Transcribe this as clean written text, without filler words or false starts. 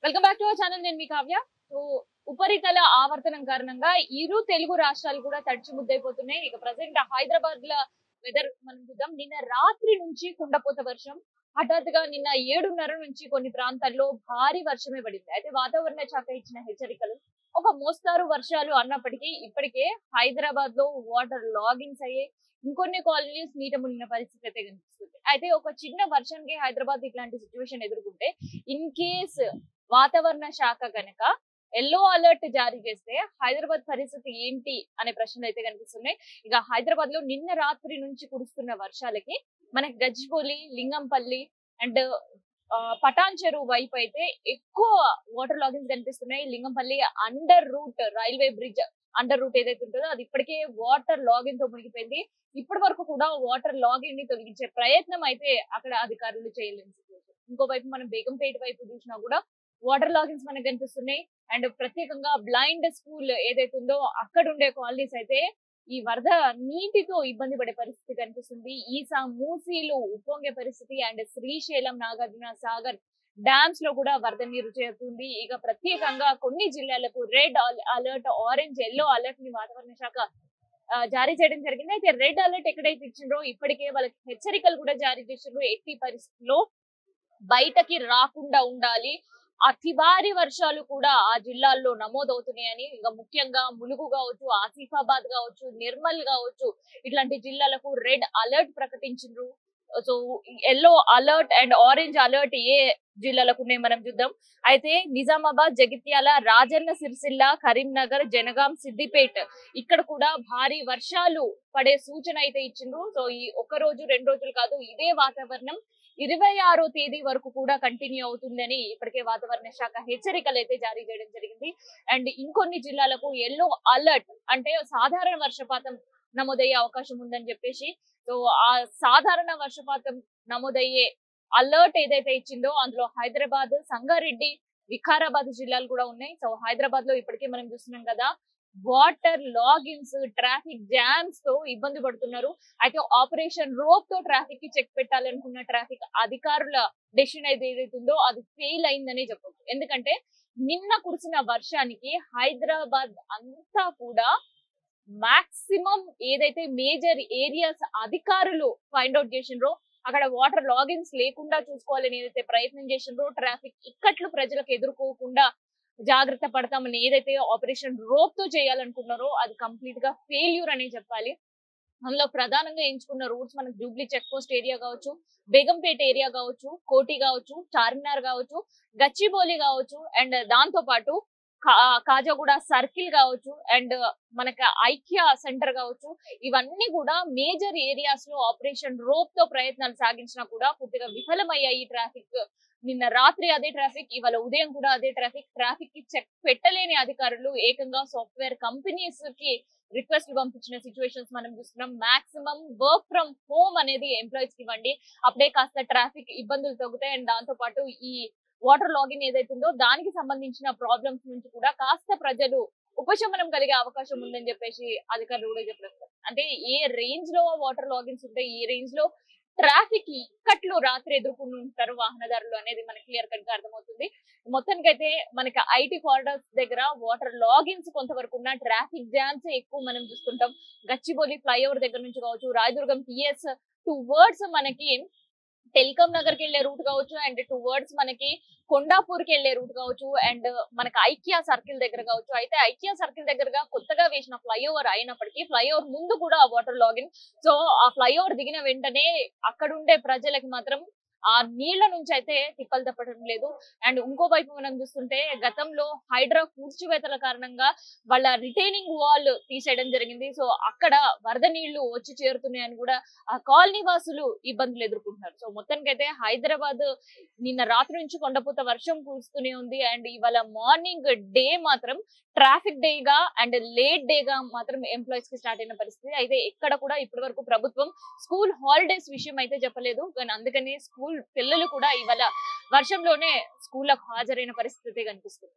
Welcome back to our channel. నేను మీ Kavya. So ఉపరితల ఆవర్తనం కారణంగా ఇరు తెలుగు రాష్ట్రాలు కూడా తడిచి ముద్దైపోతున్నాయి. ఇక ప్రజెంట్ హైదరాబాద్ లో వెదర్ మనం చూద్దాం. నిన్న రాత్రి నుంచి కుండపోత వర్షం, హఠాత్తుగా నిన్న 7:30 నుంచి కొన్ని ప్రాంతాల్లో భారీ వర్షమే పడింది. అయితే వాతావరణ శాఖ ఇచ్చిన హెచ్చరికలు ఒక మోస్తారు వర్షాలు అన్నప్పటికీ ఇప్పటికే హైదరాబాద్ లో వాటర్ లాగిన్స్ అయ్యే, ఇంకొన్ని కాలనీస్ నీట మునిగిన పరిస్థితి అయితే కనిపిస్తుంది. అయితే ఒక చిన్న వర్షానికి హైదరాబాద్ ఇట్లాంటి సిచ్యువేషన్ ఎదుర్కొంటే, ఇన్ కేస్ వాతావరణ శాఖ గనక ఎల్లో అలర్ట్ జారీ చేస్తే హైదరాబాద్ పరిస్థితి ఏంటి అనే ప్రశ్నలు అయితే కనిపిస్తున్నాయి. ఇక హైదరాబాద్ లో నిన్న రాత్రి నుంచి కురుస్తున్న వర్షాలకి మనకి గచ్చిబౌలి, లింగంపల్లి అండ్ పటాన్ చెరువు వైపు అయితే ఎక్కువ వాటర్ లాగిన్స్ కనిపిస్తున్నాయి. Lingampalli under route railway bridge under route ఏదైతే ఉంటుందో అది ఇప్పటికే వాటర్ లాగిన్ తో మునిగిపోయింది. ఇప్పటి వరకు కూడా వాటర్ లాగిన్ ని తొలగించే ప్రయత్నం అయితే అక్కడ అధికారులు చేయలేని సిచ్యువేషన్. ఇంకోవైపు మనం బేగంపేట వైపు చూసినా కూడా వాటర్ లాగిన్స్ మనకు కనిపిస్తున్నాయి. అండ్ ప్రత్యేకంగా బ్లైండ్ స్కూల్ ఏదైతే ఉందో అక్కడ ఉండే కాలనీస్ అయితే ఈ వరద నీటితో ఇబ్బంది పడే పరిస్థితి కనిపిస్తుంది. ఈసా మూసీలు ఉప్పొంగే పరిస్థితి అండ్ శ్రీశైలం, నాగార్జున సాగర్ డ్యామ్స్ లో కూడా వరద నీరు చేరుతుంది. ఇక ప్రత్యేకంగా కొన్ని జిల్లాలకు red alert, orange, yellow alert ని వాతావరణ శాఖ జారీ చేయడం జరిగింది. అయితే రెడ్ అలర్ట్ ఎక్కడైతే ఇచ్చిండ్రో ఇప్పటికే వాళ్ళకి హెచ్చరికలు కూడా జారీ చేసిండ్రు. ఎట్టి పరిస్థితుల్లో బయటకి రాకుండా ఉండాలి. అతి భారీ వర్షాలు కూడా ఆ జిల్లాల్లో నమోదవుతున్నాయని, ఇంకా ముఖ్యంగా ములుగు కావచ్చు, ఆసిఫాబాద్ కావచ్చు, నిర్మల్ కావచ్చు, ఇట్లాంటి జిల్లాలకు రెడ్ అలర్ట్ ప్రకటించిండ్రు. So yellow alert and orange alert ఏ జిల్లాలకు ఉన్నాయి మనం చూద్దాం. అయితే నిజామాబాద్, జగిత్యాల, రాజన్న సిరిసిల్ల, కరీంనగర్, జనగాం, సిద్దిపేట్ ఇక్కడ కూడా భారీ వర్షాలు పడే సూచన అయితే ఇచ్చిండ్రు. సో ఈ ఒక రోజు 2 రోజులు కాదు, ఇదే వాతావరణం 26వ తేదీ వరకు కూడా కంటిన్యూ అవుతుందని ఇప్పటికే వాతావరణ శాఖ హెచ్చరికలు అయితే జారీ చేయడం జరిగింది. అండ్ ఇంకొన్ని జిల్లాలకు ఎల్లో అలర్ట్ అంటే సాధారణ వర్షపాతం నమోదయ్యే అవకాశం ఉందని చెప్పేసి, సో ఆ సాధారణ వర్షపాతం నమోదయ్యే అలర్ట్ ఏదైతే ఇచ్చిందో అందులో హైదరాబాద్, సంగారెడ్డి, వికారాబాద్ జిల్లాలు కూడా ఉన్నాయి. సో హైదరాబాద్ లో ఇప్పటికే మనం చూస్తున్నాం కదా, వాటర్ లాగిన్స్, ట్రాఫిక్ జామ్స్ తో ఇబ్బంది పడుతున్నారు. అయితే ఆపరేషన్ రోప్ తో ట్రాఫిక్ కి చెక్ పెట్టాలనుకున్న ట్రాఫిక్ అధికారుల డెసిషన్ ఏదైతుందో అది ఫెయిల్ అయిందనే చెప్పొచ్చు. ఎందుకంటే నిన్న కురిసిన వర్షానికి హైదరాబాద్ అంతా కూడా మాక్సిమం ఏదైతే మేజర్ ఏరియాస్ అధికారులు ఫైండ్ అవుట్ చేసిండ్రో అక్కడ వాటర్ లాగిన్స్ లేకుండా చూసుకోవాలని ఏదైతే ప్రయత్నం చేసిండ్రో, ట్రాఫిక్ ఇక్కట్లు ప్రజలకు ఎదుర్కోకుండా జాగ్రత్త పడతామని ఏదైతే ఆపరేషన్ రోప్ తో చేయాలనుకున్నారో అది కంప్లీట్ గా ఫెయిల్యూర్ అనే చెప్పాలి. అందులో ప్రధానంగా ఎంచుకున్న రూట్స్ మనకు జూబ్లీ చెక్ పోస్ట్ ఏరియా కావచ్చు, బేగంపేట ఏరియా కావచ్చు, కోటి కావచ్చు, చార్మినార్ కావచ్చు, గచ్చిబౌలి కావచ్చు, అండ్ దాంతో పాటు కాజాగూడ సర్కిల్ కావచ్చు, అండ్ మనకి ఐక్య సెంటర్ కావచ్చు, ఇవన్నీ కూడా మేజర్ ఏరియాస్ లో ఆపరేషన్ రోప్ తో ప్రయత్నాలు సాగించినా కూడా పూర్తిగా విఫలమయ్యాయి. ట్రాఫిక్ నిన్న రాత్రి అదే ట్రాఫిక్, ఇవాళ ఉదయం కూడా అదే ట్రాఫిక్ కి చెక్ పెట్టలేని అధికారులు ఏకంగా సాఫ్ట్వేర్ కంపెనీస్ కి రిక్వెస్ట్ పంపించిన సిచ్యువేషన్స్ మనం చూస్తున్నాం. మాక్సిమం వర్క్ ఫ్రమ్ హోమ్ అనేది ఎంప్లాయీస్ కి ఇవ్వండి, అప్పుడే కాస్త ట్రాఫిక్ ఇబ్బందులు తగ్గుతాయి. అండ్ దాంతో పాటు ఈ వాటర్ లాగిన్ ఏదైతుందో దానికి సంబంధించిన ప్రాబ్లమ్స్ నుంచి కూడా కాస్త ప్రజలు ఉపశమనం కలిగే అవకాశం ఉందని చెప్పేసి అధికారులు కూడా చెప్పారు. అంటే ఏ రేంజ్ లో వాటర్ లాగిన్స్ ఉంటాయి, ఏ రేంజ్ లో ట్రాఫిక్ ఇక్కట్లు రాత్రి ఎదుర్కొని ఉంటారు వాహనదారులు అనేది మనకి క్లియర్ కట్ గా అర్థమవుతుంది. మొత్తానికైతే మనకి ఐటీ కారిడార్స్ దగ్గర వాటర్ లాగిన్స్ కొంతవరకు ఉన్న, ట్రాఫిక్ జామ్స్ ఎక్కువ మనం చూస్తుంటాం. గచ్చిబౌలి ఫ్లైఓవర్ దగ్గర నుంచి కావచ్చు, రాయదుర్గం టిఎస్ టువర్డ్స్ మనకి టెల్కమ్ నగర్ కి వెళ్లే రూట్ కావచ్చు, అండ్ టువర్డ్స్ మనకి కొండాపూర్ కి వెళ్లే రూట్ కావచ్చు, అండ్ మనకి ఐకియా సర్కిల్ దగ్గర కావచ్చు. అయితే ఐకియా సర్కిల్ దగ్గరగా కొత్తగా వేసిన ఫ్లైఓవర్ అయినప్పటికీ ఫ్లైఓవర్ ముందు కూడా వాటర్ లాగిన్. సో ఆ ఫ్లైఓవర్ దిగిన వెంటనే అక్కడ ఉండే ప్రజలకి మాత్రం ఆ నీళ్ల నుంచి అయితే తిప్పలు తప్పడం లేదు. అండ్ ఇంకో వైపు మనం చూస్తుంటే గతంలో హైడ్రా కూర్చివేతల కారణంగా వాళ్ళ రిటైనింగ్ వాల్ తీసేయడం జరిగింది. సో అక్కడ వరద నీళ్లు వచ్చి చేరుతున్నాయని కూడా ఆ కాలనీ వాసులు ఇబ్బందులు ఎదుర్కొంటున్నారు. సో మొత్తానికైతే హైదరాబాద్ నిన్న రాత్రి నుంచి కొండపోత వర్షం కురుస్తూనే ఉంది. అండ్ ఇవాళ మార్నింగ్ డే మాత్రం ట్రాఫిక్ డే గా అండ్ లేట్ డే గా మాత్రం ఎంప్లాయీస్ కి స్టార్ట్ అయిన పరిస్థితి. అయితే ఎక్కడ కూడా ఇప్పటి వరకు ప్రభుత్వం స్కూల్ హాలిడేస్ విషయం అయితే చెప్పలేదు, కానీ అందుకని స్కూల్ పిల్లలు కూడా ఇవాళ వర్షంలోనే స్కూళ్ళకు హాజరైన పరిస్థితి కనిపిస్తుంది.